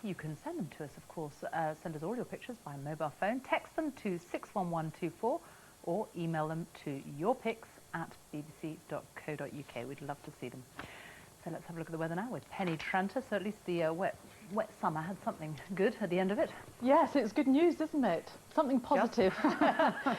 You can send them to us, of course. Send us all your pictures by mobile phone. Text them to 61124 or email them to yourpics@bbc.co.uk. We'd love to see them. So let's have a look at the weather now with Penny Tranter. So at least the wet summer had something good at the end of it. Yes, it's good news, isn't it? Something positive.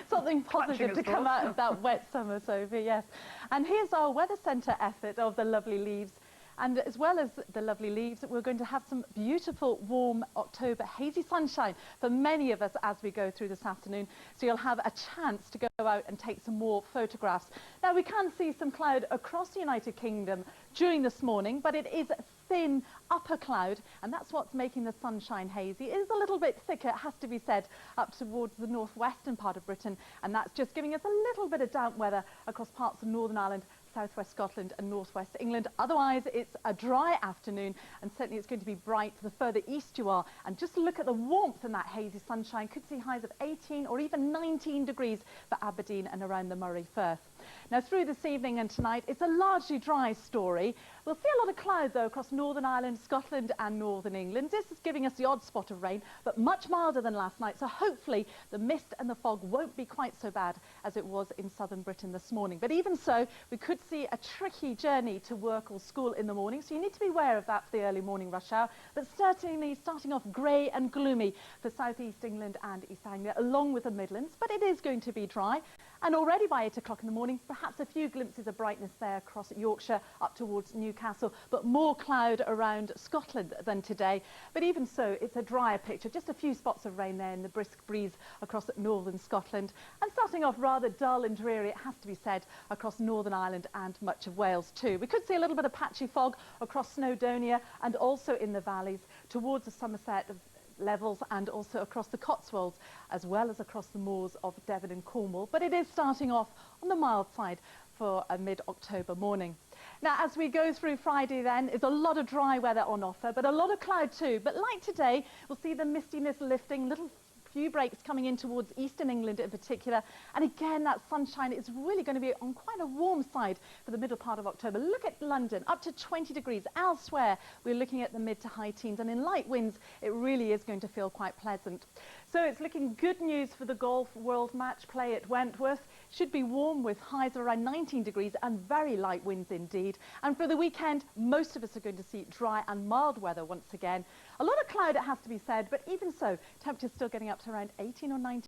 Something positive to come out of that wet summer, Sophie, yes. And here's our Weather Centre effort of the lovely leaves. And as well as the lovely leaves, we're going to have some beautiful, warm October hazy sunshine for many of us as we go through this afternoon. So you'll have a chance to go out and take some more photographs. Now, we can see some cloud across the United Kingdom during this morning, but it is thin upper cloud, and that's what's making the sunshine hazy. It is a little bit thicker, it has to be said, up towards the northwestern part of Britain, and that's just giving us a little bit of damp weather across parts of Northern Ireland, southwest Scotland and northwest England. Otherwise, it's a dry afternoon, and certainly it's going to be bright the further east you are. And just look at the warmth in that hazy sunshine. Could see highs of 18 or even 19 degrees for Aberdeen and around the Moray Firth. Now, through this evening and tonight, it's a largely dry story. We'll see a lot of cloud, though, across Northern Ireland, Scotland and Northern England. This is giving us the odd spot of rain, but much milder than last night. So hopefully the mist and the fog won't be quite so bad as it was in southern Britain this morning. But even so, we could see a tricky journey to work or school in the morning. So you need to be aware of that for the early morning rush hour. But certainly starting off grey and gloomy for southeast England and East Anglia, along with the Midlands. But it is going to be dry. And already by 8 o'clock in the morning, perhaps a few glimpses of brightness there across Yorkshire up towards Newcastle, but more cloud around Scotland than today. But even so, it's a drier picture. Just a few spots of rain there in the brisk breeze across northern Scotland. And starting off rather dull and dreary, it has to be said, across Northern Ireland and much of Wales too. We could see a little bit of patchy fog across Snowdonia and also in the valleys towards the Somerset levels and also across the Cotswolds, as well as across the moors of Devon and Cornwall. But it is starting off on the mild side for a mid-October morning. Now, as we go through Friday then, is a lot of dry weather on offer, but a lot of cloud too. But like today, we'll see the mistiness lifting, little few breaks coming in towards eastern England in particular. And again, that sunshine is really going to be on quite a warm side for the middle part of October. Look at London, up to 20 degrees. Elsewhere, we're looking at the mid to high teens. And in light winds, it really is going to feel quite pleasant. So it's looking good news for the Golf World Match play at Wentworth. Should be warm with highs of around 19 degrees and very light winds indeed. And for the weekend, most of us are going to see dry and mild weather once again. A lot of cloud, it has to be said, but even so, temperatures still getting up to around 18 or 19